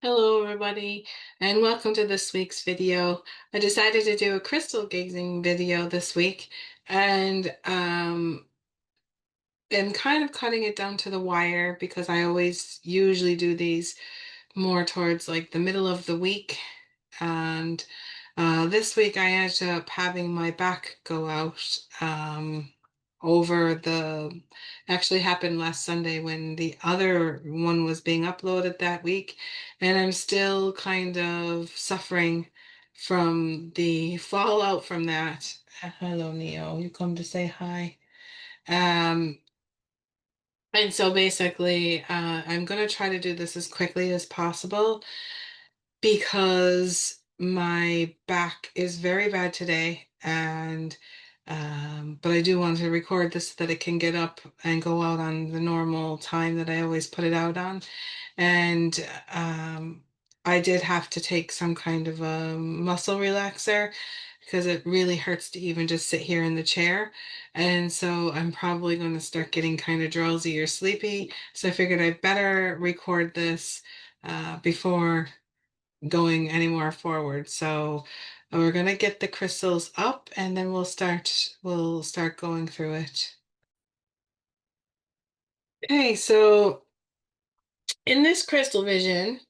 Hello, everybody, and welcome to this week's video. I decided to do a crystal gazing video this week, and I'm kind of cutting it down to the wire because I always usually do these more towards like the middle of the week. And this week I ended up having my back go out over the actually happened last Sunday when the other one was being uploaded that week. And I'm still kind of suffering from the fallout from that. Hello, Neo. You come to say hi. Um, and so basically, I'm going to try to do this as quickly as possible because my back is very bad today, and but I do want to record this so that it can get up and go out on the normal time that I always put it out on. And I did have to take some kind of a muscle relaxer because it really hurts to even just sit here in the chair. And so I'm probably going to start getting kind of drowsy or sleepy. So I figured I'd better record this before going any more forward. So we're gonna get the crystals up and then we'll start going through it. Okay, so in this crystal vision,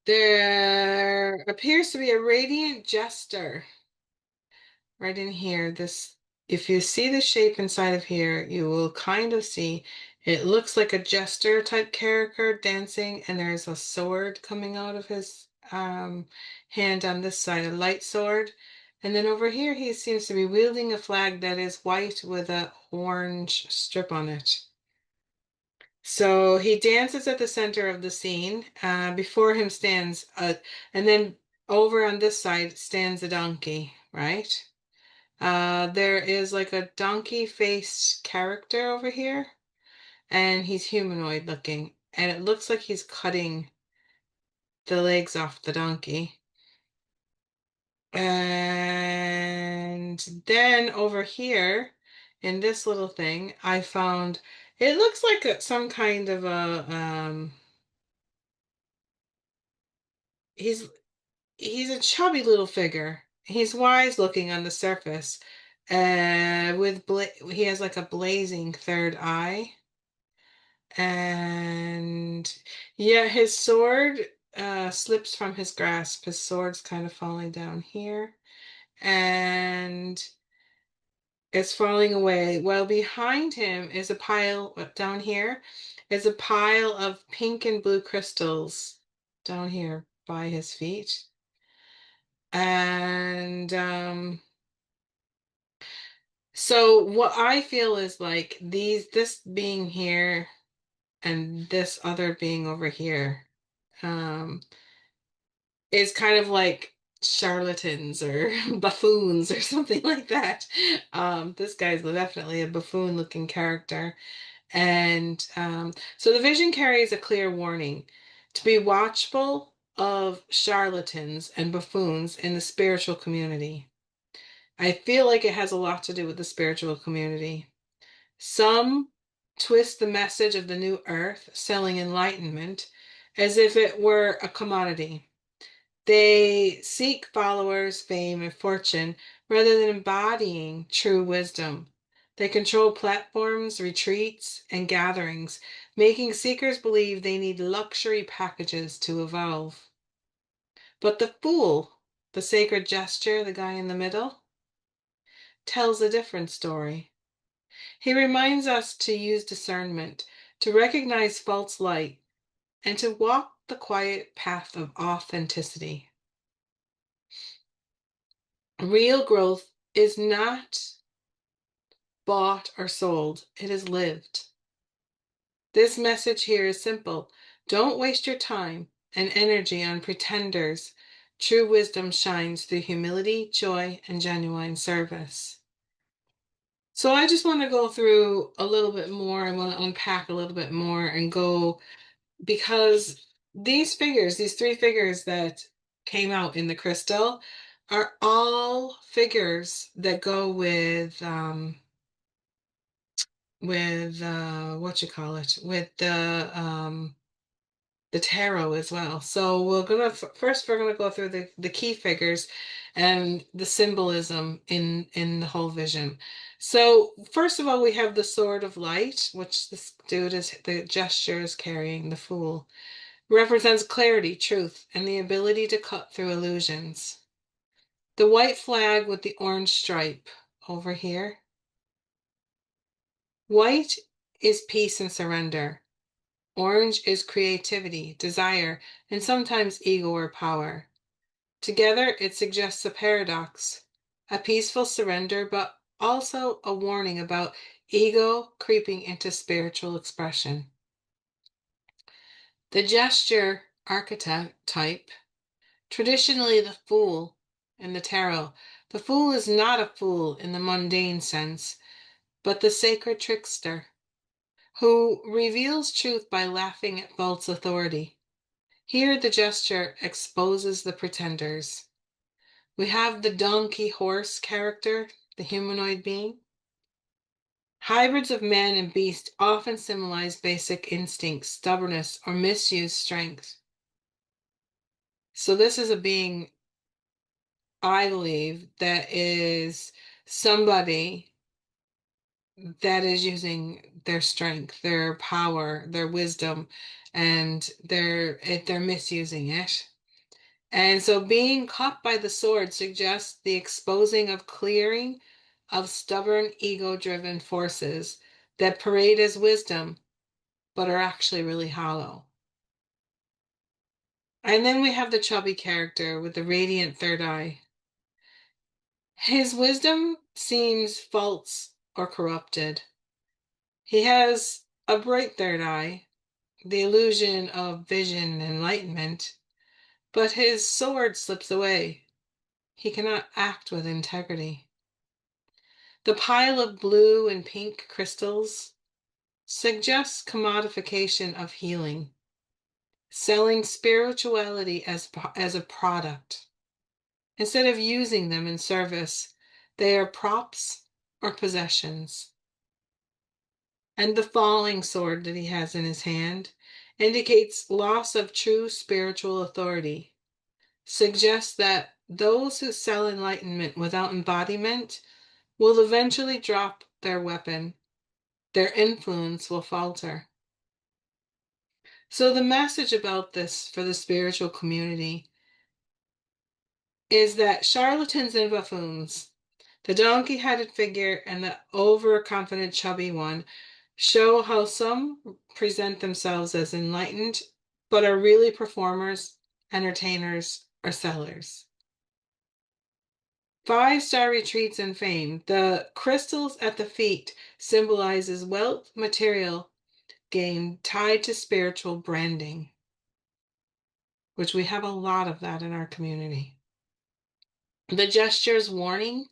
there appears to be a radiant jester right in here. This, if you see the shape inside of here, you will kind of see it looks like a jester type character dancing, and there's a sword coming out of his hand on this side, a light sword. And then over here, he seems to be wielding a flag that is white with a orange strip on it. So he dances at the center of the scene. Before him stands and then over on this side stands a donkey, right? There is like a donkey faced character over here, and he's humanoid looking, and it looks like he's cutting the legs off the donkey. And then over here in this little thing, I found it looks like some kind of a he's he's a chubby little figure. He's wise looking on the surface. He has like a blazing third eye. And yeah, his sword slips from his grasp. His sword's kind of falling down here. And it's falling away. While behind him is a pile down here, is a pile of pink and blue crystals down here by his feet. And so what I feel is like this being here and this other being over here. Um, is kind of like charlatans or buffoons or something like that. This guy's definitely a buffoon looking character. And so the vision carries a clear warning to be watchful of charlatans and buffoons in the spiritual community. I feel like it has a lot to do with the spiritual community. Some twist the message of the new earth, selling enlightenment, as if it were a commodity. They seek followers, fame, and fortune rather than embodying true wisdom. They control platforms, retreats, and gatherings, making seekers believe they need luxury packages to evolve. But the fool, the sacred gesture, the guy in the middle, tells a different story. He reminds us to use discernment, to recognize false light, and to walk the quiet path of authenticity. Real growth is not bought or sold, it is lived. This message here is simple. Don't waste your time and energy on pretenders. True wisdom shines through humility, joy, and genuine service. So I just want to go through a little bit more. I want to unpack a little bit more and go because these figures, these three figures that came out in the crystal, are all figures that go with what you call it with the the tarot as well. So we're gonna go through the key figures and the symbolism in the whole vision. So first of all, we have the sword of light, which this dude is the gesture is carrying, the fool. Represents clarity, truth, and the ability to cut through illusions. The white flag with the orange stripe over here. White is peace and surrender. Orange is creativity, desire, and sometimes ego or power. Together, it suggests a paradox, a peaceful surrender, but also a warning about ego creeping into spiritual expression. The gesture archetype, traditionally the fool in the tarot. The fool is not a fool in the mundane sense, but the sacred trickster who reveals truth by laughing at false authority. Here, the gesture exposes the pretenders. We have the donkey horse character, the humanoid being. Hybrids of man and beast often symbolize basic instincts, stubbornness, or misused strength. So, this is a being, I believe, that is somebody that is using their strength, their power, their wisdom, and they're misusing it. And so being caught by the sword suggests the exposing of clearing of stubborn ego-driven forces that parade as wisdom, but are actually really hollow. And then we have the chubby character with the radiant third eye. His wisdom seems false or corrupted. He has a bright third eye, the illusion of vision and enlightenment, but his sword slips away. He cannot act with integrity. The pile of blue and pink crystals suggests commodification of healing, selling spirituality as a product. Instead of using them in service, they are props or possessions. And the falling sword that he has in his hand indicates loss of true spiritual authority, suggests that those who sell enlightenment without embodiment will eventually drop their weapon. Their influence will falter. So, the message about this for the spiritual community is that charlatans and buffoons, the donkey headed figure and the overconfident chubby one, show how some present themselves as enlightened but are really performers, entertainers, or sellers. 5-star retreats and fame. The crystals at the feet symbolizes wealth, material gain tied to spiritual branding, which we have a lot of that in our community. The gesture's warning.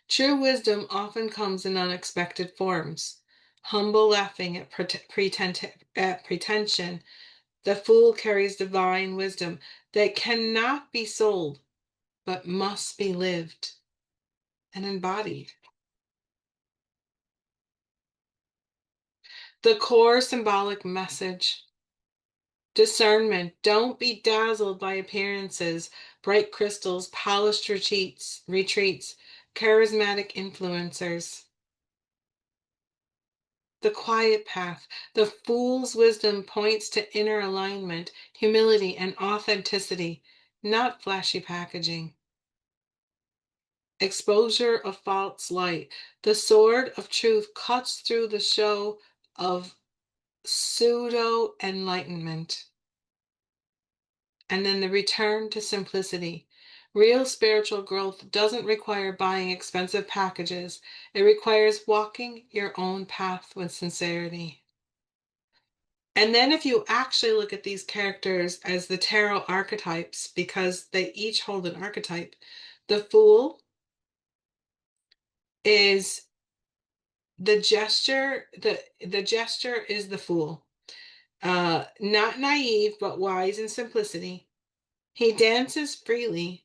True wisdom often comes in unexpected forms. Humble laughing at pretension. The fool carries divine wisdom that cannot be sold, but must be lived and embodied. The core symbolic message. Discernment. Don't be dazzled by appearances, bright crystals, polished retreats, charismatic influencers. The quiet path. The fool's wisdom points to inner alignment, humility, and authenticity, not flashy packaging. Exposure of false light. The sword of truth cuts through the show of pseudo enlightenment. And then the return to simplicity. Real spiritual growth doesn't require buying expensive packages. It requires walking your own path with sincerity. And then if you actually look at these characters as the tarot archetypes, because they each hold an archetype, the fool is the gesture is the fool. Not naive, but wise in simplicity. He dances freely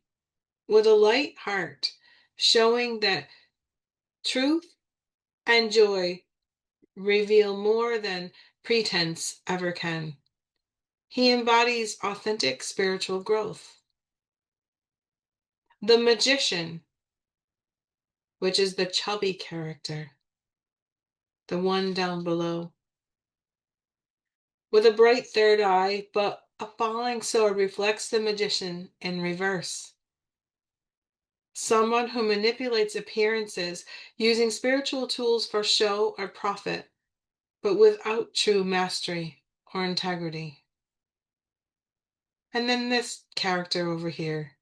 with a light heart, showing that truth and joy reveal more than pretense ever can. He embodies authentic spiritual growth. The magician, which is the chubby character, the one down below, with a bright third eye, but a falling sword reflects the magician in reverse. Someone who manipulates appearances using spiritual tools for show or profit, but without true mastery or integrity. And then this character over here,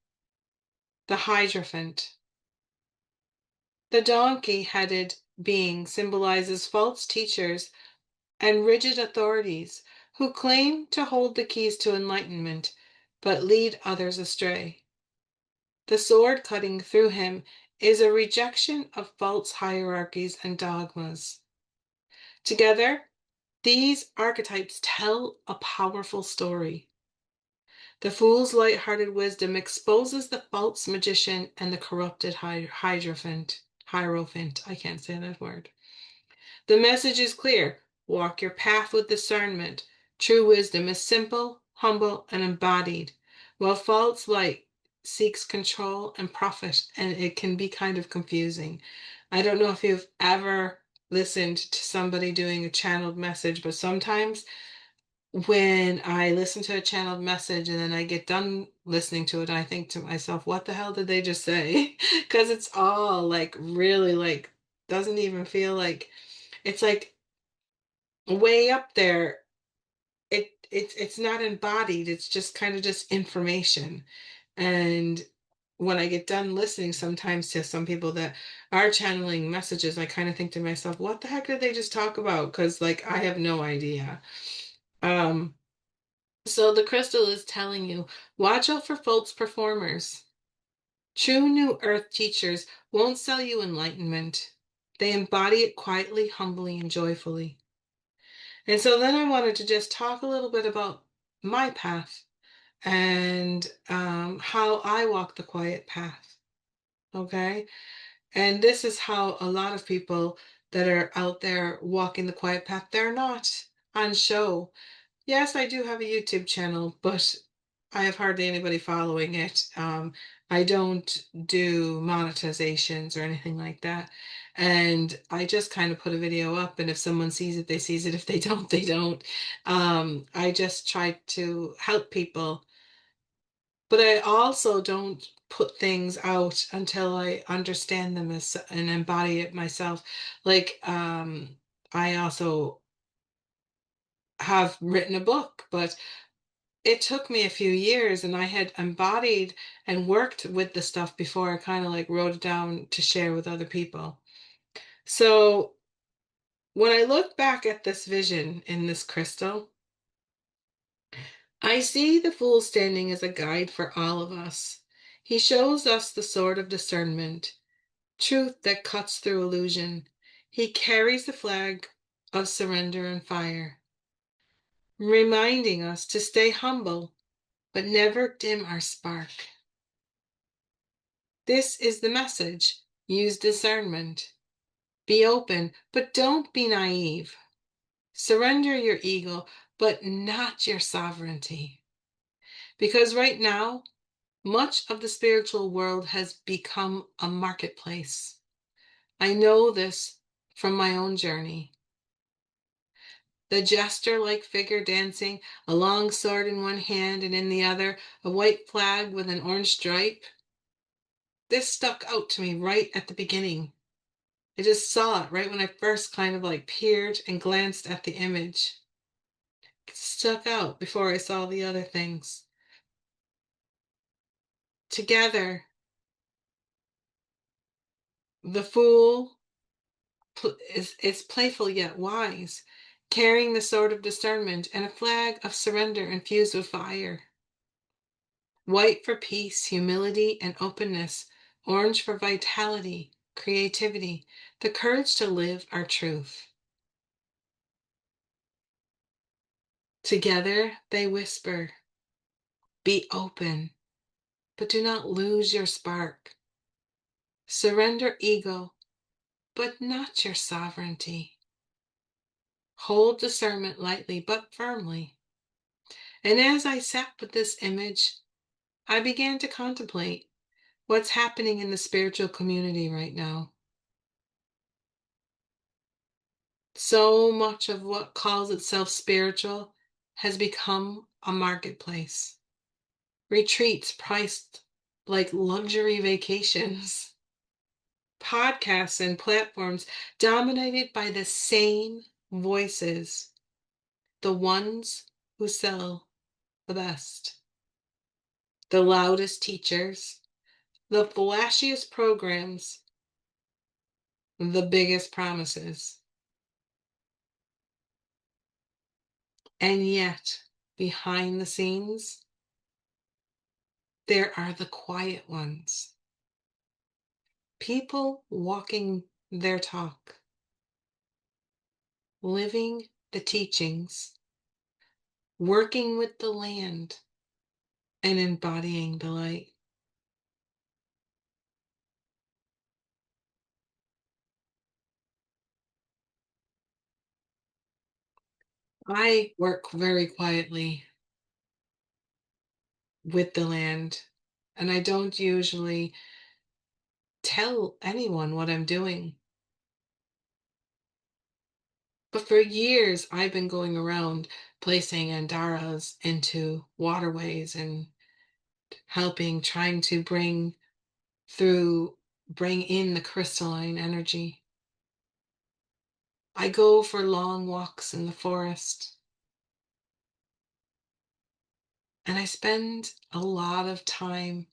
the Hierophant. The donkey-headed being symbolizes false teachers and rigid authorities who claim to hold the keys to enlightenment, but lead others astray. The sword cutting through him is a rejection of false hierarchies and dogmas. Together, these archetypes tell a powerful story. The fool's light-hearted wisdom exposes the false magician and the corrupted hierophant. Hierophant, I can't say that word. The message is clear. Walk your path with discernment. True wisdom is simple, humble, and embodied, while false light seeks control and profit, and it can be kind of confusing. I don't know if you've ever listened to somebody doing a channeled message, but sometimes when I listen to a channeled message and then I get done listening to it, I think to myself, what the hell did they just say? Because it's all like really like doesn't even feel like it's like way up there. It's not embodied. It's just kind of just information. And when I get done listening sometimes to some people that are channeling messages, I kind of think to myself, what the heck did they just talk about? Because like I have no idea. Um, so the crystal is telling you, watch out for false performers. True New Earth teachers won't sell you enlightenment. They embody it quietly, humbly, and joyfully. And so then I wanted to just talk a little bit about my path and how I walk the quiet path. Okay. And this is how a lot of people that are out there walking the quiet path, they're not on show. Yes, I do have a YouTube channel, but I have hardly anybody following it. I don't do monetizations or anything like that. And I just kind of put a video up, and if someone sees it, they sees it. If they don't, they don't. I just try to help people, but I also don't put things out until I understand them as and embody it myself. Like, I also have written a book, but it took me a few years and I had embodied and worked with the stuff before I kind of like wrote it down to share with other people. So when I look back at this vision in this crystal, I see the fool standing as a guide for all of us. He shows us the sword of discernment, truth that cuts through illusion. He carries the flag of surrender and fire, reminding us to stay humble but never dim our spark. This is the message. Use discernment. Be open, but don't be naive. Surrender your ego, but not your sovereignty. Because right now, much of the spiritual world has become a marketplace. I know this from my own journey. The jester-like figure dancing, a long sword in one hand and in the other, a white flag with an orange stripe. This stuck out to me right at the beginning. I just saw it right when I first kind of like peered and glanced at the image. It stuck out before I saw the other things. Together, the fool is playful yet wise, carrying the sword of discernment and a flag of surrender infused with fire. White for peace, humility, and openness. Orange for vitality, creativity, the courage to live our truth. Together, they whisper, be open, but do not lose your spark. Surrender ego, but not your sovereignty. Hold discernment lightly but firmly. And as I sat with this image, I began to contemplate what's happening in the spiritual community right now. So much of what calls itself spiritual has become a marketplace. Retreats priced like luxury vacations. Podcasts and platforms dominated by the same voices, the ones who sell the best, the loudest teachers, the flashiest programs, the biggest promises. And yet, behind the scenes, there are the quiet ones. People walking their talk, living the teachings, working with the land, and embodying the light. I work very quietly with the land, and I don't usually tell anyone what I'm doing. But for years, I've been going around placing andaras into waterways and helping, trying to bring in the crystalline energy. I go for long walks in the forest, and I spend a lot of time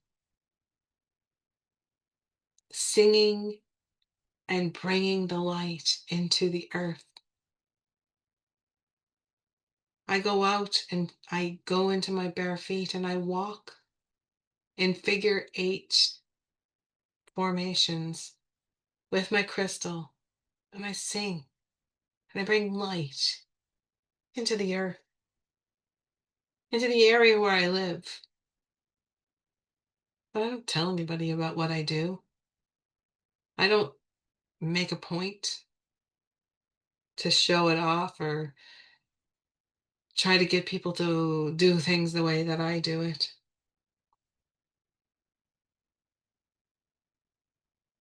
singing and bringing the light into the earth. I go out and I go into my bare feet and I walk in figure 8 formations with my crystal, and I sing and I bring light into the earth, into the area where I live. But I don't tell anybody about what I do. I don't make a point to show it off or try to get people to do things the way that I do it.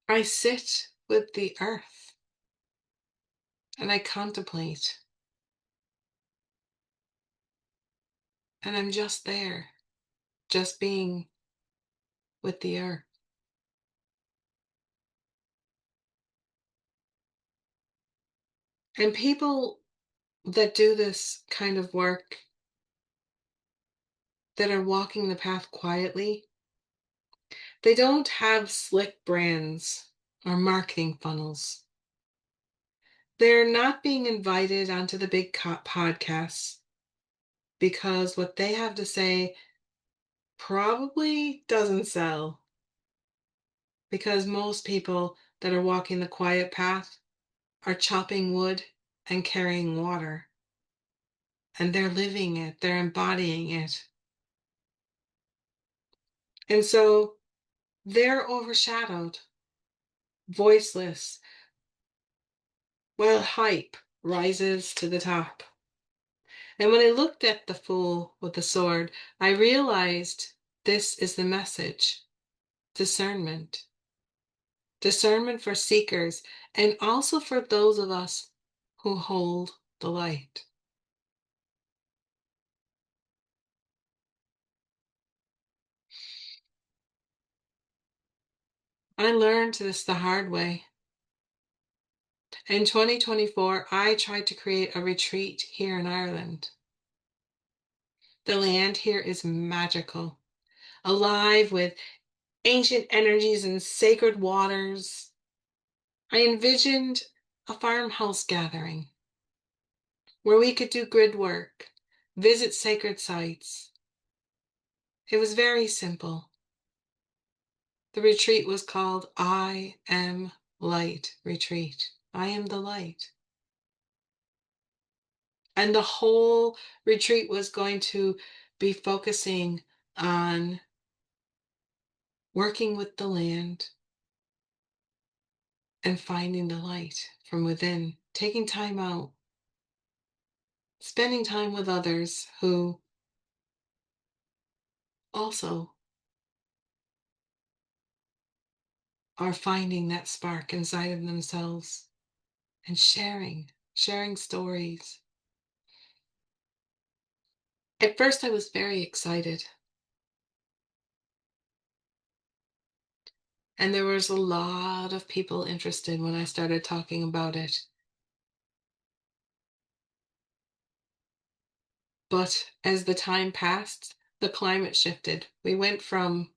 I sit with the earth and I contemplate, and I'm just there, just being with the earth. And people that do this kind of work, that are walking the path quietly, they don't have slick brands or marketing funnels. They're not being invited onto the big podcasts because what they have to say probably doesn't sell. Because most people that are walking the quiet path are chopping wood and carrying water, and they're living it, they're embodying it. And so they're overshadowed, voiceless, while hype rises to the top. And when I looked at the fool with the sword, I realized this is the message: discernment. Discernment for seekers and also for those of us who hold the light. I learned this the hard way. In 2024, I tried to create a retreat here in Ireland. The land here is magical, alive with ancient energies and sacred waters. I envisioned a farmhouse gathering where we could do grid work, visit sacred sites. It was very simple. The retreat was called I Am Light Retreat. I am the light. And the whole retreat was going to be focusing on working with the land and finding the light from within, taking time out, spending time with others who also are finding that spark inside of themselves and sharing stories. At first, I was very excited, and there was a lot of people interested when I started talking about it. But as the time passed, the climate shifted. We went from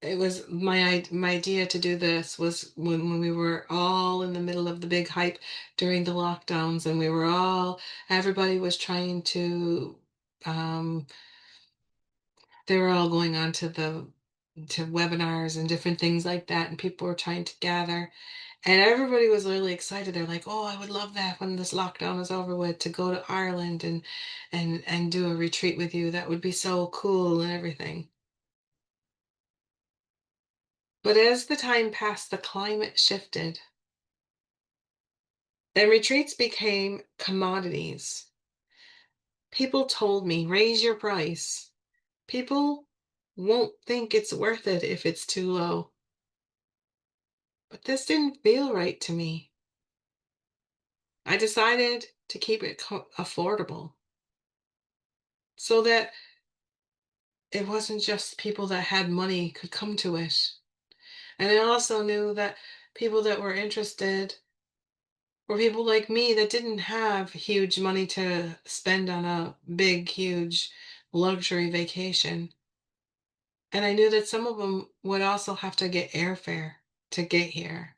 it was my idea to do this was when we were all in the middle of the big hype during the lockdowns, and everybody was trying to um they were all going on to webinars and different things like that, and people were trying to gather, and everybody was really excited. They're like, oh, I would love that when this lockdown is over with to go to Ireland and do a retreat with you. That would be so cool and everything. But as the time passed, the climate shifted and retreats became commodities. People told me, raise your price. People won't think it's worth it if it's too low. But this didn't feel right to me. I decided to keep it affordable so that it wasn't just people that had money could come to it. And I also knew that people that were interested were people like me that didn't have huge money to spend on a big, huge luxury vacation. And I knew that some of them would also have to get airfare to get here.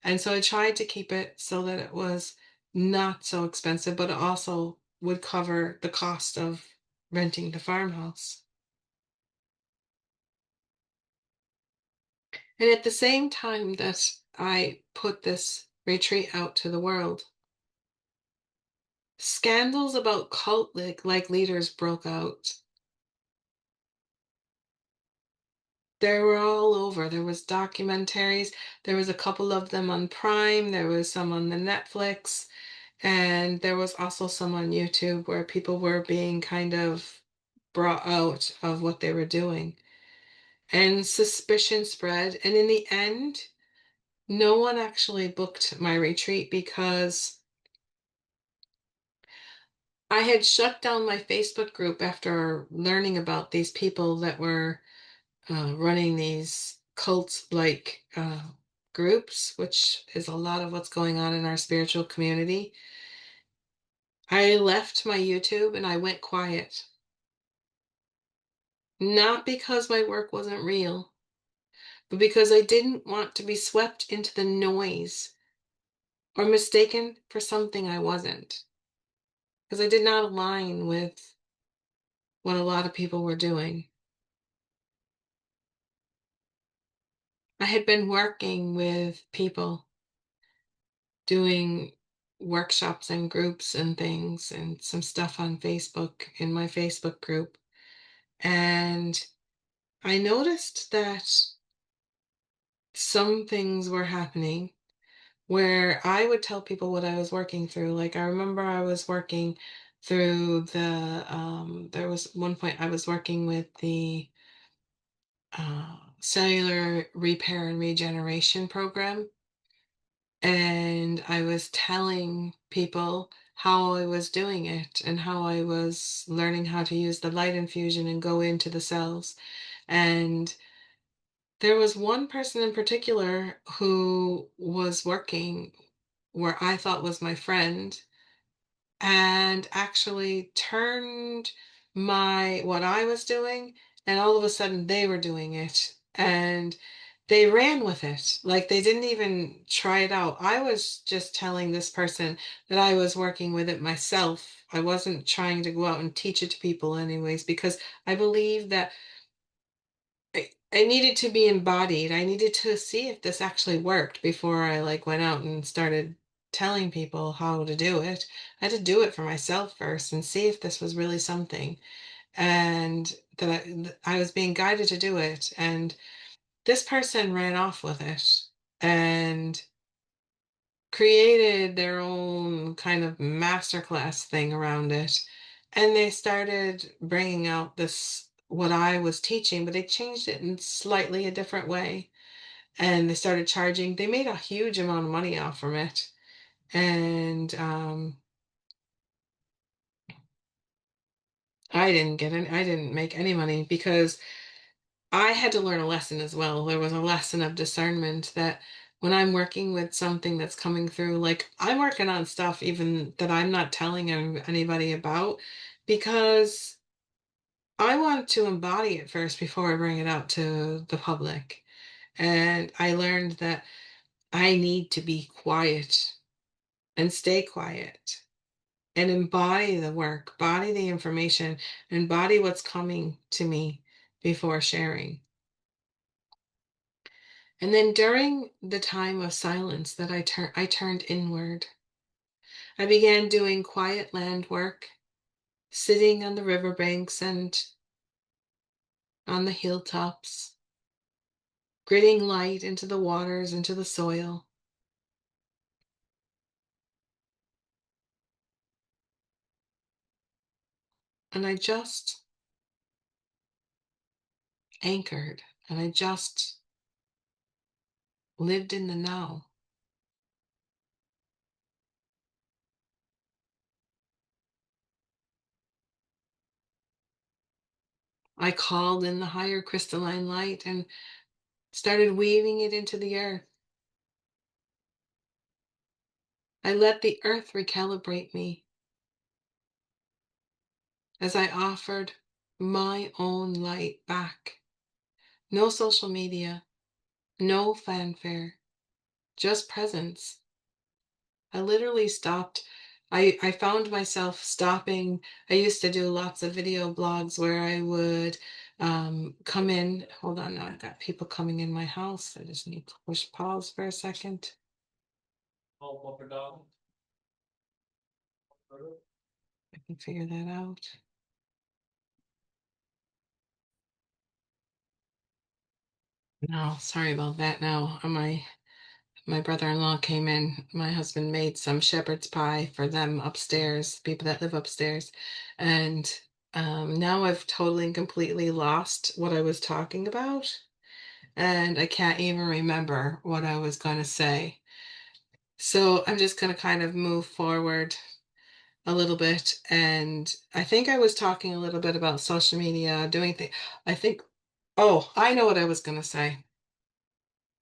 And so I tried to keep it so that it was not so expensive, but it also would cover the cost of renting the farmhouse. And at the same time that I put this retreat out to the world, scandals about cult like leaders broke out. They were all over. There was documentaries. There was a couple of them on Prime. There was some on the Netflix. And there was also some on YouTube where people were being kind of brought out of what they were doing. And suspicion spread. And in the end, no one actually booked my retreat because I had shut down my Facebook group after learning about these people that were running these cult like groups, which is a lot of what's going on in our spiritual community. I left my YouTube and I went quiet. Not because my work wasn't real, but because I didn't want to be swept into the noise or mistaken for something I wasn't. Because I did not align with what a lot of people were doing. I had been working with people doing workshops and groups and things and some stuff on Facebook in my Facebook group. And I noticed that some things were happening where I would tell people what I was working through. Like I remember I was working through there was one point I was working with the cellular repair and regeneration program. And I was telling people how I was doing it and how I was learning how to use the light infusion and go into the cells. And there was one person in particular who was working where I thought was my friend and actually turned my what I was doing, and all of a sudden they were doing it and they ran with it. Like they didn't even try it out. I was just telling this person that I was working with it myself. I wasn't trying to go out and teach it to people anyways, because I believe that I needed to be embodied. I needed to see if this actually worked before I like went out and started telling people how to do it. I had to do it for myself first and see if this was really something, and that I was being guided to do it. And this person ran off with it and created their own kind of masterclass thing around it. And they started bringing out this, what I was teaching, but they changed it in slightly a different way. And they started charging, they made a huge amount of money off from it. And I didn't make any money because I had to learn a lesson as well. There was a lesson of discernment that when I'm working with something that's coming through, like I'm working on stuff even that I'm not telling anybody about because I want to embody it first before I bring it out to the public. And I learned that I need to be quiet and stay quiet and embody the work, body the information, and body what's coming to me before sharing. And then during the time of silence that I turned inward. I began doing quiet land work, sitting on the riverbanks and on the hilltops, gritting light into the waters, into the soil. And I just anchored and I just lived in the now. I called in the higher crystalline light and started weaving it into the earth. I let the earth recalibrate me as I offered my own light back. No social media, no fanfare, just presence. I literally stopped. I found myself stopping. I used to do lots of video blogs where I would come in. Hold on, now I've got people coming in my house. I just need to push pause for a second. I can figure that out. No, sorry about that. Now, my brother-in-law came in. My husband made some shepherd's pie for them upstairs, people that live upstairs. And now I've totally and completely lost what I was talking about. And I can't even remember what I was going to say. So I'm just going to kind of move forward a little bit. And I think I was talking a little bit about social media, doing things. I think, oh, I know what I was going to say.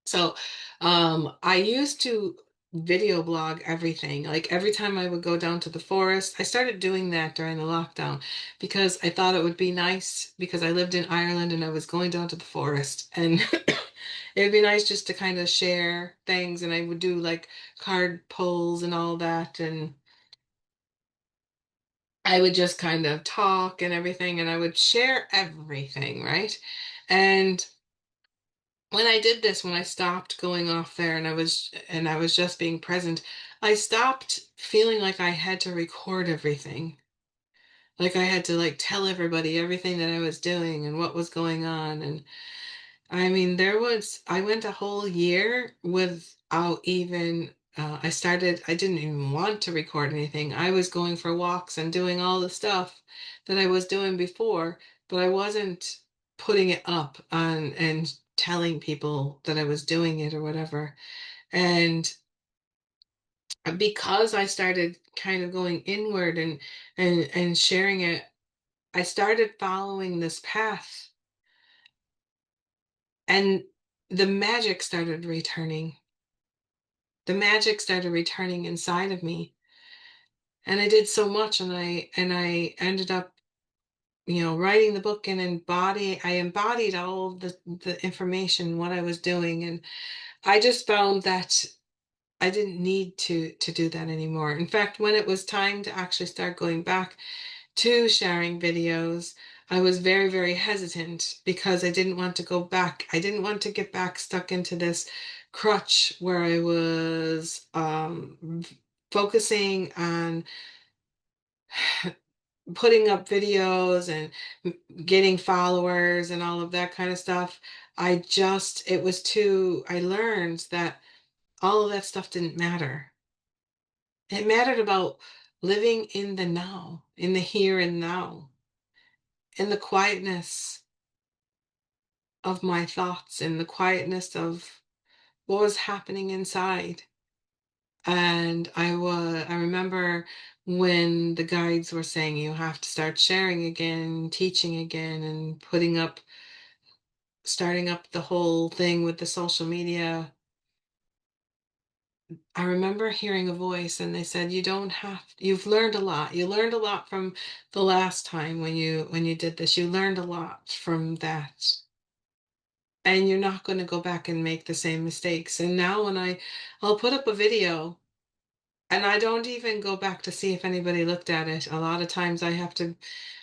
So, I used to video blog everything. Like every time I would go down to the forest, I started doing that during the lockdown because I thought it would be nice because I lived in Ireland and I was going down to the forest and it would be nice just to kind of share things and I would do like card pulls and all that and I would just kind of talk and everything and I would share everything, right? And when I did this, when I stopped going off there and I was just being present, I stopped feeling like I had to record everything. Like I had to like tell everybody everything that I was doing and what was going on. And I mean, I went a whole year without even, I didn't even want to record anything. I was going for walks and doing all the stuff that I was doing before, but I wasn't putting it up on and telling people that I was doing it or whatever. And because I started kind of going inward and sharing it, I started following this path and the magic started returning. The magic started returning inside of me. And I did so much and I ended up, writing the book and I embodied all of the information, what I was doing. And I just found that I didn't need to do that anymore. In fact, when it was time to actually start going back to sharing videos, I was very, very hesitant because I didn't want to go back. I didn't want to get back stuck into this crutch where I was focusing on putting up videos and getting followers and all of that kind of stuff. I learned that all of that stuff didn't matter. It mattered about living in the now, in the here and now, in the quietness of my thoughts, in the quietness of what was happening inside. And I remember when the guides were saying you have to start sharing again, teaching again, and starting up the whole thing with the social media. I remember hearing a voice and they said, you don't have, you've learned a lot. You learned a lot from the last time when you did this. You learned a lot from that. And you're not going to go back and make the same mistakes. And now I'll put up a video and I don't even go back to see if anybody looked at it. A lot of times I have to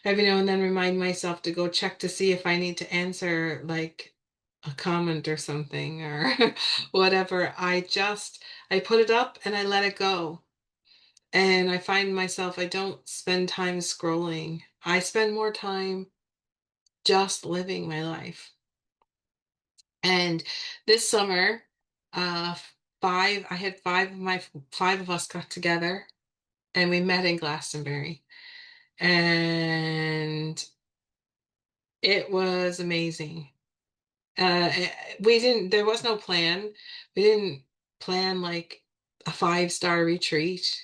every now and then remind myself to go check to see if I need to answer like a comment or something or whatever. I put it up and I let it go. And I find myself, I don't spend time scrolling. I spend more time just living my life. And this summer, uh, I had five of us got together and we met in Glastonbury. And it was amazing. There was no plan. We didn't plan like a 5-star retreat.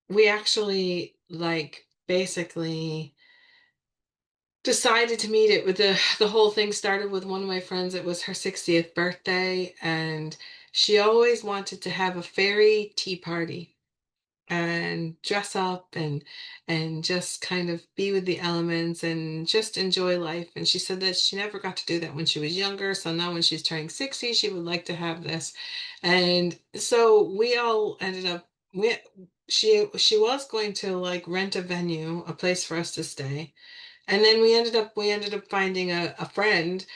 We actually like basically decided to meet it with the whole thing started with one of my friends. It was her 60th birthday, and she always wanted to have a fairy tea party and dress up and just kind of be with the elements and just enjoy life. And she said that she never got to do that when she was younger. So now when she's turning 60, she would like to have this. And so we all ended up she was going to like rent a venue, a place for us to stay. And then we ended up finding a friend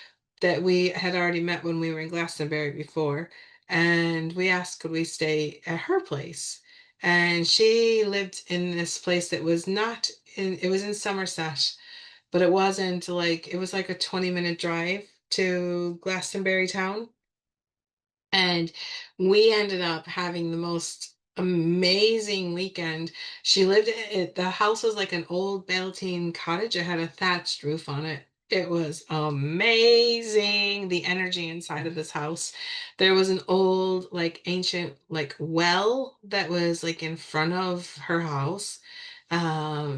that we had already met when we were in Glastonbury before. And we asked could we stay at her place. And she lived in this place that was not in it was in Somerset, but it was like a 20-minute drive to Glastonbury town. And we ended up having the most amazing weekend. The house was like an old Beltane cottage. It had a thatched roof on it. It was amazing, the energy inside of this house. There was an old, like ancient, like well that was like in front of her house.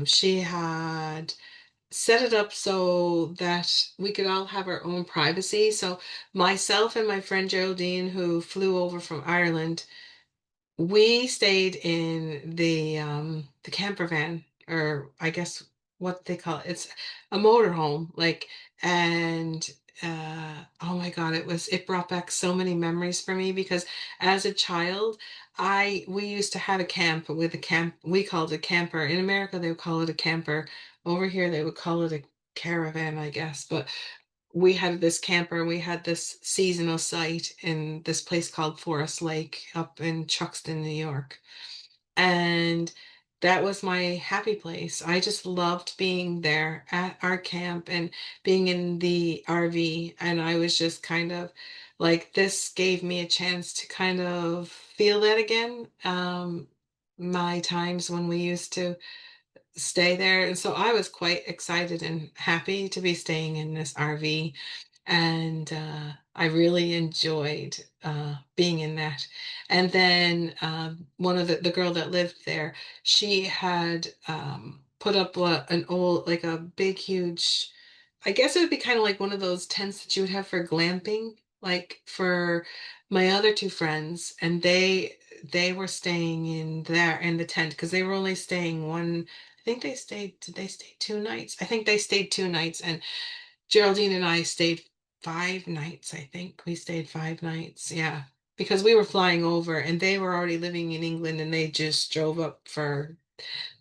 She had set it up so that we could all have our own privacy. So myself and my friend Geraldine, who flew over from Ireland, we stayed in the camper van, or I guess what they call it. It's a motorhome, like, and oh my God, it brought back so many memories for me because as a child, I we used to have a camp with a camp. We called it camper. In America, they would call it a camper. Over here, they would call it a caravan, I guess. But we had this camper and we had this seasonal site in this place called Forest Lake up in Chuxton, New York. And that was my happy place. I just loved being there at our camp and being in the RV. And I was just kind of like, this gave me a chance to kind of feel that again. My times when we used to stay there. And so I was quite excited and happy to be staying in this RV. And I really enjoyed being in that. And then one of the girl that lived there, she had put up an old, like a big, huge, I guess it would be kind of like one of those tents that you would have for glamping, like for my other two friends. And they were staying in there in the tent because they were only staying one. I think did they stay 2 nights? I think they stayed 2 nights, and Geraldine and I stayed 5 nights, I think. We stayed 5 nights, yeah. Because we were flying over and they were already living in England and they just drove up for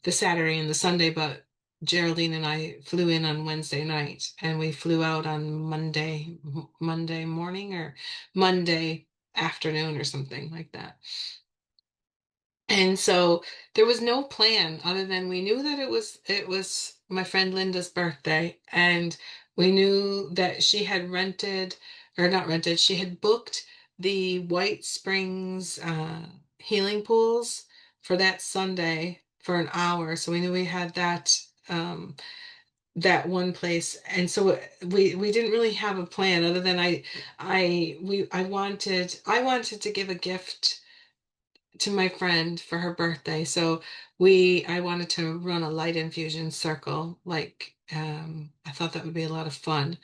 the Saturday and the Sunday, but Geraldine and I flew in on Wednesday night and we flew out on Monday morning or Monday afternoon or something like that. And so there was no plan other than we knew that it was my friend Linda's birthday, and we knew that she had rented, or not rented, she had booked the White Springs healing pools for that Sunday for an hour. So we knew we had um, that one place, and so we didn't really have a plan other than I wanted to give a gift to my friend for her birthday. So I wanted to run a light infusion circle. Like, I thought that would be a lot of fun.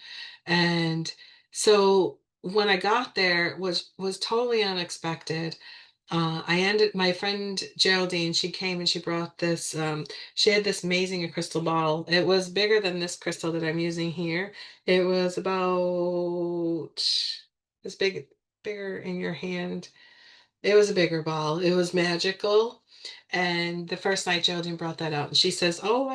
And so when I got there was totally unexpected. My friend Geraldine, she came and she brought she had this amazing crystal bottle. It was bigger than this crystal that I'm using here. It was about as bigger in your hand. It was a bigger ball. It was magical. And the first night Geraldine brought that out, and she says, "Oh,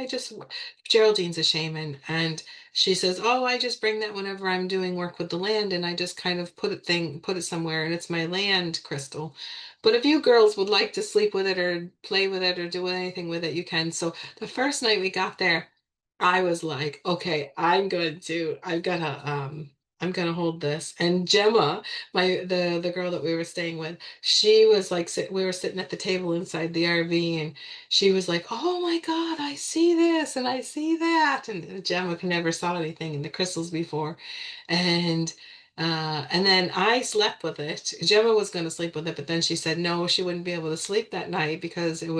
Geraldine's a shaman." And she says, "Oh, I just bring that whenever I'm doing work with the land, and I just kind of put it somewhere, and it's my land crystal. But if you girls would like to sleep with it or play with it or do anything with it, you can." So the first night we got there, I was like, "Okay, I'm gonna hold this." And Gemma, the girl that we were staying with, she was like, we were sitting at the table inside the RV, and she was like, "Oh my God, I see this and I see that." And Gemma never saw anything in the crystals before. And and then I slept with it. Gemma was going to sleep with it, but then she said no, she wouldn't be able to sleep that night because it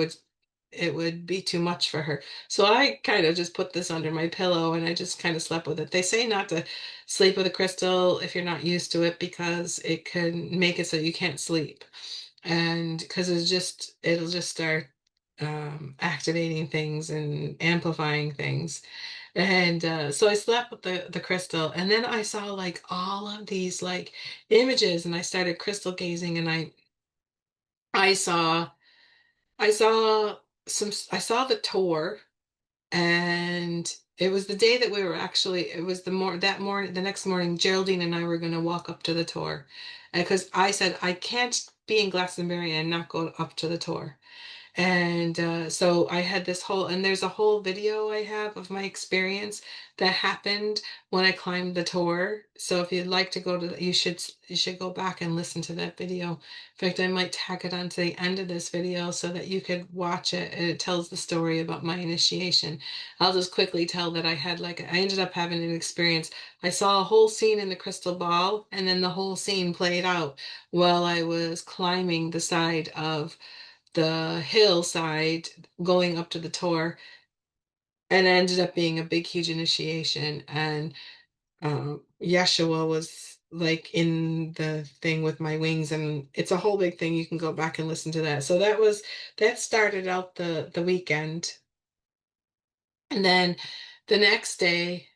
would be too much for her. So I kind of just put this under my pillow and I just kind of slept with it. They say not to sleep with a crystal if you're not used to it because it can make it so you can't sleep. And because it'll just start activating things and amplifying things. And so I slept with the crystal, and then I saw like all of these like images, and I started crystal gazing, and I saw I saw I saw the tour, and it was the day that we were actually, it was the next morning, Geraldine and I were going to walk up to the tour. Because I said, I can't be in Glastonbury and not go up to the tour. And so I had and there's a whole video I have of my experience that happened when I climbed the tower. So if you'd like to go to, you should go back and listen to that video. In fact, I might tag it onto the end of this video so that you could watch it. And it tells the story about my initiation. I'll just quickly tell that I ended up having an experience. I saw a whole scene in the crystal ball, and then the whole scene played out while I was climbing the side of the hillside going up to the tour, and it ended up being a big huge initiation. And Yeshua was like in the thing with my wings, and it's a whole big thing. You can go back and listen to that. So that started out the weekend. And then the next day,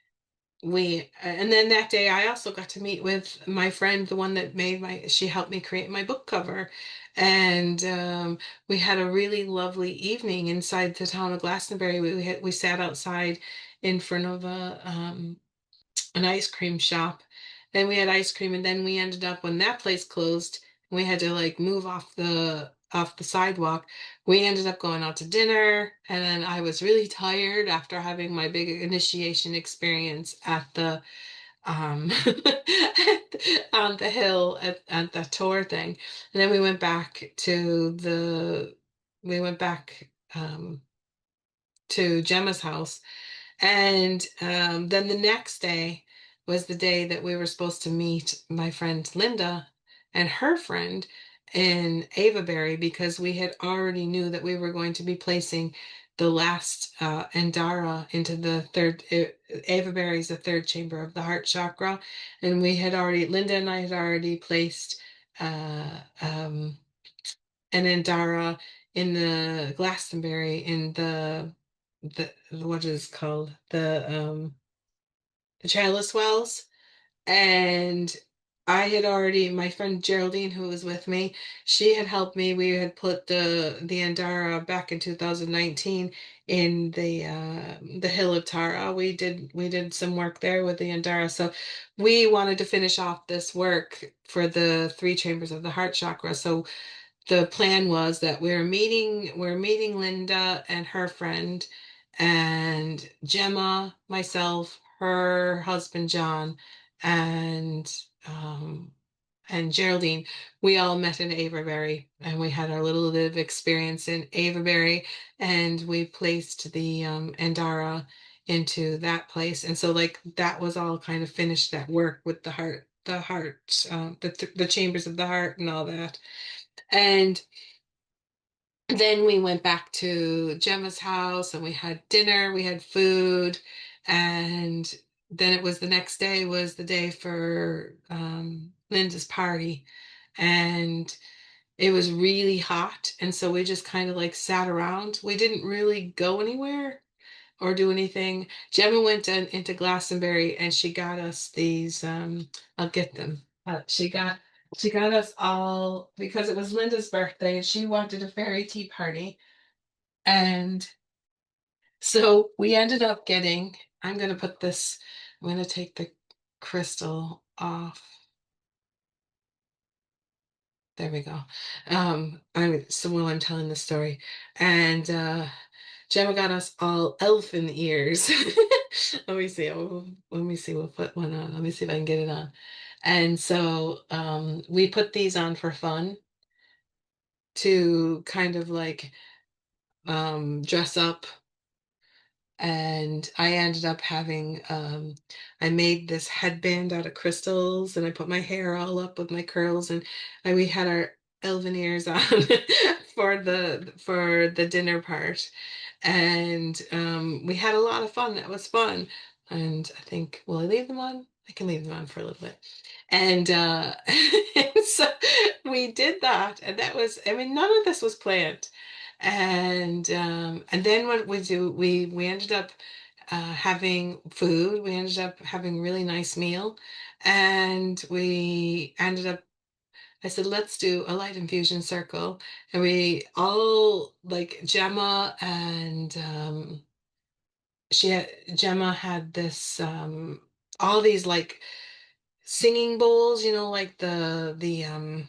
and then that day I also got to meet with my friend, the one that she helped me create my book cover. And we had a really lovely evening inside the town of Glastonbury. We sat outside in front of an ice cream shop. Then we had ice cream, and then we ended up, when that place closed, we had to like move off the sidewalk. We ended up going out to dinner, and then I was really tired after having my big initiation experience at the on the hill at the tour thing. And then we went back to Gemma's house, and then the next day was the day that we were supposed to meet my friend Linda and her friend in Avaberry, because we had already knew that we were going to be placing the last Andara into the third. Avaberry is the third chamber of the heart chakra, and Linda and I had already placed an Andara in the Glastonbury in the what is it called, the chalice wells. And my friend Geraldine, who was with me, she had helped me. We had put the Andara back in 2019 in the Hill of Tara. We did some work there with the Andara. So we wanted to finish off this work for the three chambers of the heart chakra. So the plan was that we're meeting Linda and her friend, and Gemma, myself, her husband John, and and Geraldine, we all met in Avebury, and we had our little bit of experience in Avebury, and we placed the Andara into that place. And so like that was all kind of finished, that work with the chambers of the heart and all that. And then we went back to Gemma's house and we had dinner, we had food, and then it was the next day was the day for Linda's party. And it was really hot. And so we just kind of like sat around. We didn't really go anywhere or do anything. Gemma went into Glastonbury and she got us these, I'll get them. She got us all because it was Linda's birthday and she wanted a fairy tea party. And so we ended up getting, I'm going to put this, I'm going to take the crystal off. There we go. So while I'm telling the story, and Gemma got us all elfin ears. Let me see. Let me see. We'll put one on. Let me see if I can get it on. And so we put these on for fun to kind of like dress up. And I ended up having, I made this headband out of crystals and I put my hair all up with my curls and we had our elven ears on for the dinner part. And we had a lot of fun. That was fun. And I think, will I leave them on? I can leave them on for a little bit. And so we did that. And that was, I mean, none of this was planned. And then what we do, we ended up having food. We ended up having a really nice meal. And we ended up I said, let's do a light infusion circle. And we all like Gemma and Gemma had this all these like singing bowls, you know, like the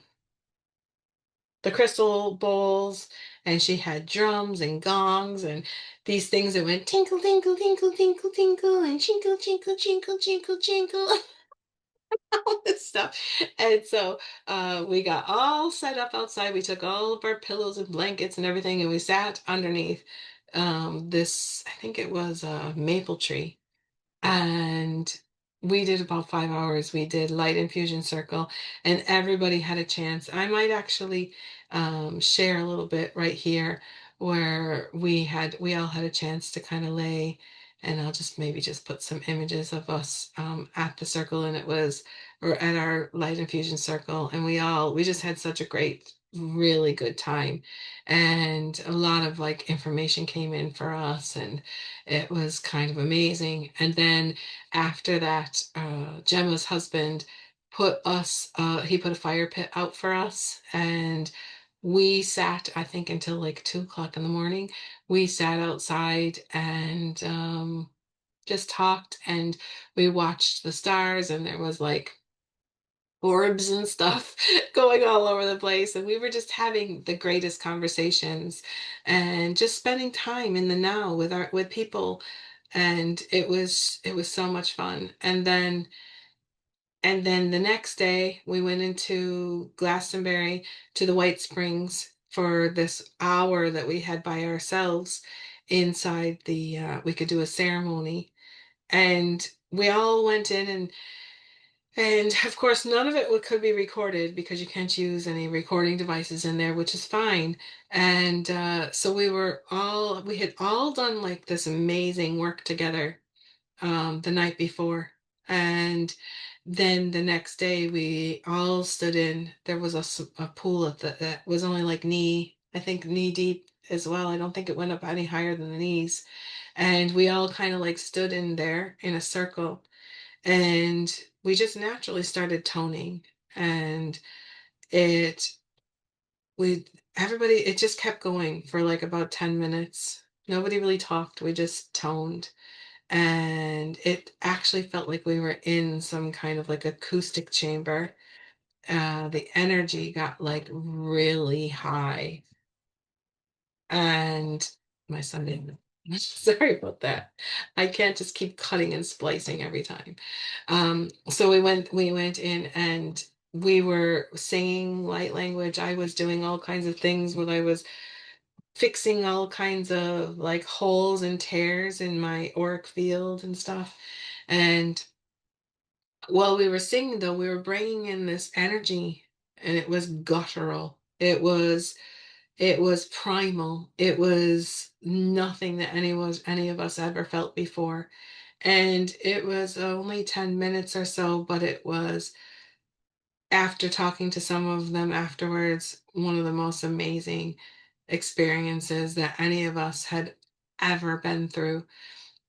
crystal bowls, and she had drums and gongs and these things that went tinkle tinkle tinkle tinkle tinkle and chinkle chinkle chinkle chinkle chinkle. All this stuff. And so we got all set up outside. We took all of our pillows and blankets and everything, and we sat underneath this, I think it was a maple tree. And we did about 5 hours. We did light infusion circle, and everybody had a chance. I might actually share a little bit right here where we all had a chance to kind of lay, and I'll just maybe just put some images of us at the circle, and it was or at our light infusion circle, and we just had such a great, really good time, and a lot of like information came in for us, and it was kind of amazing. And then after that, Gemma's husband he put a fire pit out for us. And we sat, I think, until like 2 o'clock in the morning. We sat outside and just talked and we watched the stars, and there was like orbs and stuff going all over the place, and we were just having the greatest conversations and just spending time in the now with people, and it was so much fun. And then the next day we went into Glastonbury to the White Springs for this hour that we had by ourselves inside we could do a ceremony, and we all went in, and of course, none of it could be recorded because you can't use any recording devices in there, which is fine. And so we had all done like this amazing work together the night before. And then the next day, we all stood in. There was a pool that was only like I think knee deep as well. I don't think it went up any higher than the knees. And we all kind of like stood in there in a circle, and we just naturally started toning, and it we everybody it just kept going for like about 10 minutes. Nobody really talked, we just toned, and it actually felt like we were in some kind of like acoustic chamber. The energy got like really high, and my son didn't. Sorry about that. I can't just keep cutting and splicing every time. So we went in, and we were singing light language. I was doing all kinds of things when I was fixing all kinds of like holes and tears in my auric field and stuff. And while we were singing, though, we were bringing in this energy, and it was guttural. It was primal. It was nothing that any of us ever felt before. And it was only 10 minutes or so, but it was, after talking to some of them afterwards, one of the most amazing experiences that any of us had ever been through.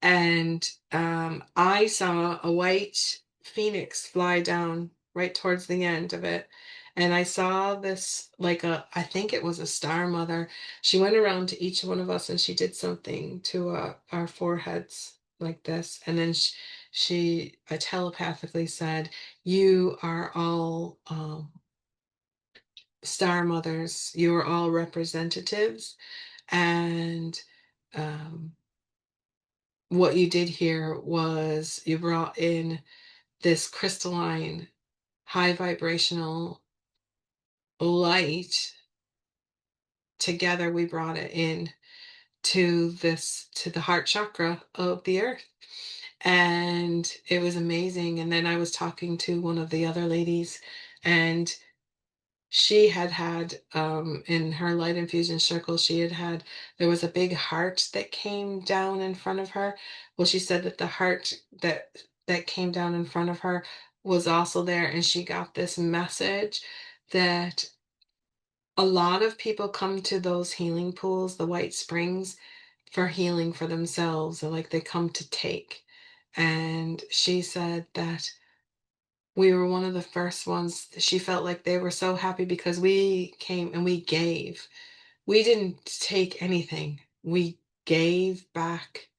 And I saw a white phoenix fly down right towards the end of it. And I saw this, like I think it was a star mother. She went around to each one of us and she did something to our foreheads like this. And then she telepathically said, "You are all star mothers. You are all representatives. And um, what you did here was you brought in this crystalline, high vibrational light. Together, we brought it in to the heart chakra of the earth." And it was amazing. And then I was talking to one of the other ladies, and she had had in her light infusion circle, there was a big heart that came down in front of her. Well, she said that the heart that came down in front of her was also there, and she got this message that a lot of people come to those healing pools, the white springs, for healing for themselves, or like they come to take. And she said that we were one of the first ones. She felt like they were so happy because we came and we gave. We didn't take anything. We gave back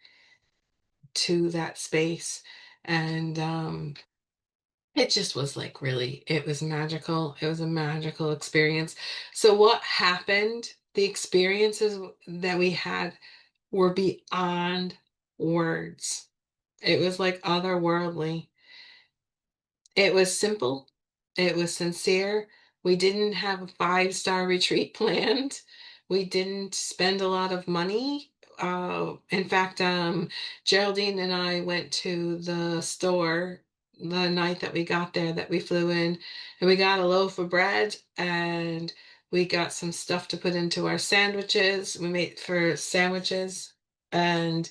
to that space. And it just was like, really, it was magical. It was a magical experience. So what happened, the experiences that we had were beyond words. It was like otherworldly. It was simple. It was sincere. We didn't have a five-star retreat planned. We didn't spend a lot of money. In fact, Geraldine and I went to the store the night that we got there, that we flew in, and we got a loaf of bread, and we got some stuff to put into our sandwiches. We made for sandwiches, and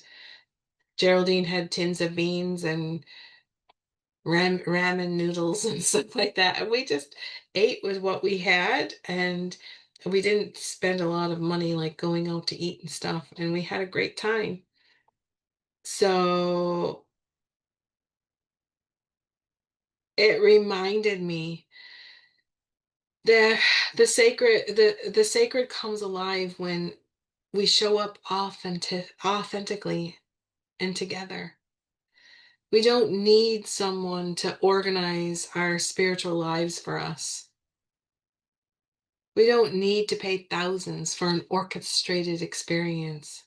Geraldine had tins of beans and ramen noodles and stuff like that. And we just ate with what we had, and we didn't spend a lot of money like going out to eat and stuff. And we had a great time. So it reminded me that the sacred comes alive when we show up authentically and together. We don't need someone to organize our spiritual lives for us. We don't need to pay thousands for an orchestrated experience.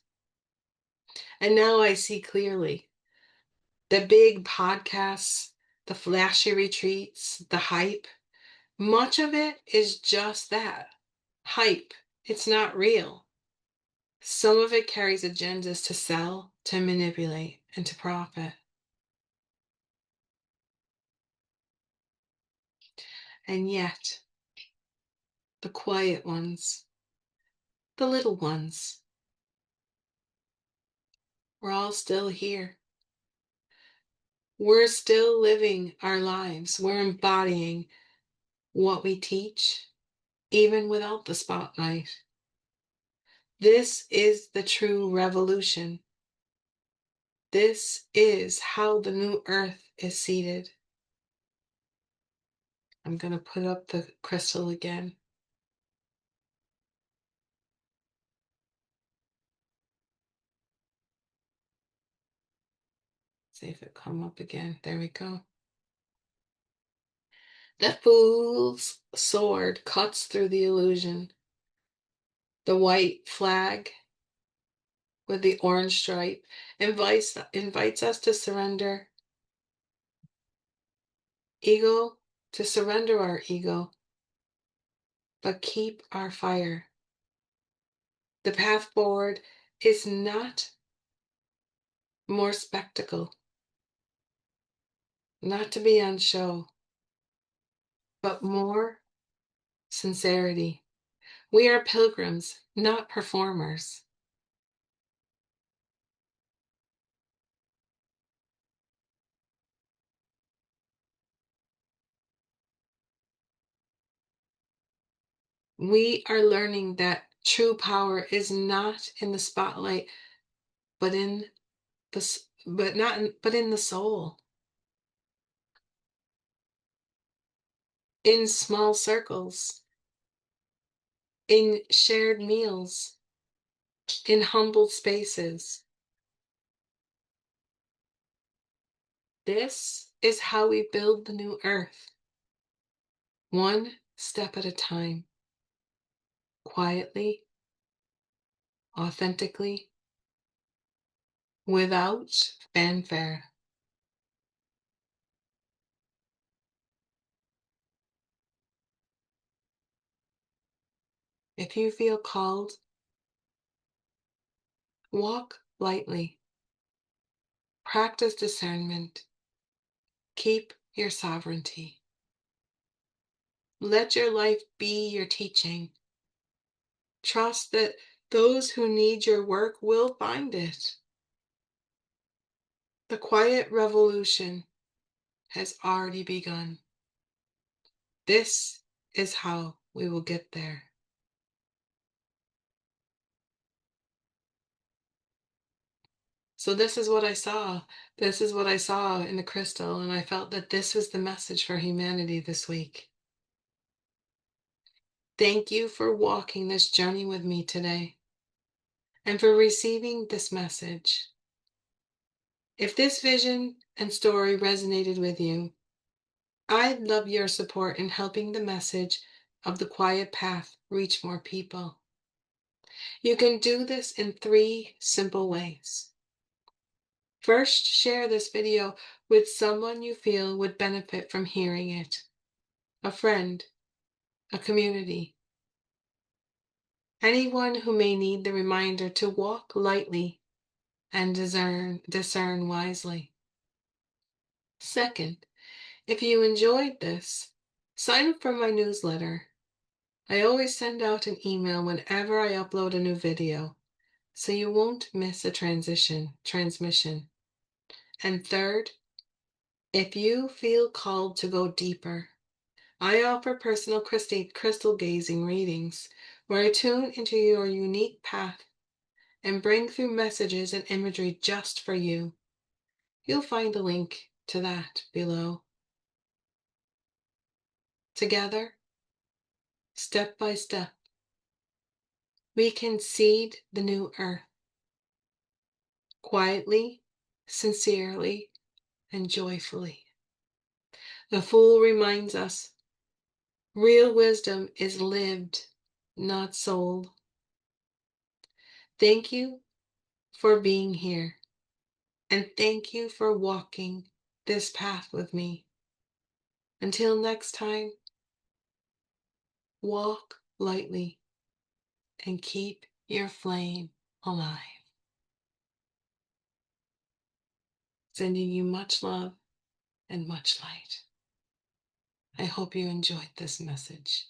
And now I see clearly the big podcasts, the flashy retreats, the hype. Much of it is just that, hype. It's not real. Some of it carries agendas to sell, to manipulate, and to profit. And yet, the quiet ones, the little ones, we're all still here. We're still living our lives. We're embodying what we teach, even without the spotlight. This is the true revolution. This is how the new earth is seated. I'm going to put up the crystal again. See if it come up again. There we go. The fool's sword cuts through the illusion. The white flag with the orange stripe invites us to surrender ego to surrender our ego, but keep our fire. The path forward is not more spectacle, not to be on show, but more sincerity. We are pilgrims, not performers. We are learning that true power is not in the spotlight, but in but not in, but in the soul, in small circles, in shared meals, in humble spaces. This is how we build the new earth, one step at a time, quietly, authentically, without fanfare. If you feel called, walk lightly, practice discernment, keep your sovereignty. Let your life be your teaching. Trust that those who need your work will find it. The quiet revolution has already begun. This is how we will get there. So, this is what I saw. This is what I saw in the crystal, and I felt that this was the message for humanity this week. Thank you for walking this journey with me today and for receiving this message. If this vision and story resonated with you, I'd love your support in helping the message of the quiet path reach more people. You can do this in 3 simple ways. First, share this video with someone you feel would benefit from hearing it. A friend, a community, anyone who may need the reminder to walk lightly and discern wisely. Second, if you enjoyed this, sign up for my newsletter. I always send out an email whenever I upload a new video, so you won't miss a transmission. And third, if you feel called to go deeper, I offer personal crystal gazing readings where I tune into your unique path and bring through messages and imagery just for you. You'll find a link to that below. Together, step by step, we can seed the new earth quietly, sincerely, and joyfully. The Fool reminds us real wisdom is lived, not sold. Thank you for being here, and thank you for walking this path with me. Until next time, walk lightly and keep your flame alive. Sending you much love and much light. I hope you enjoyed this message.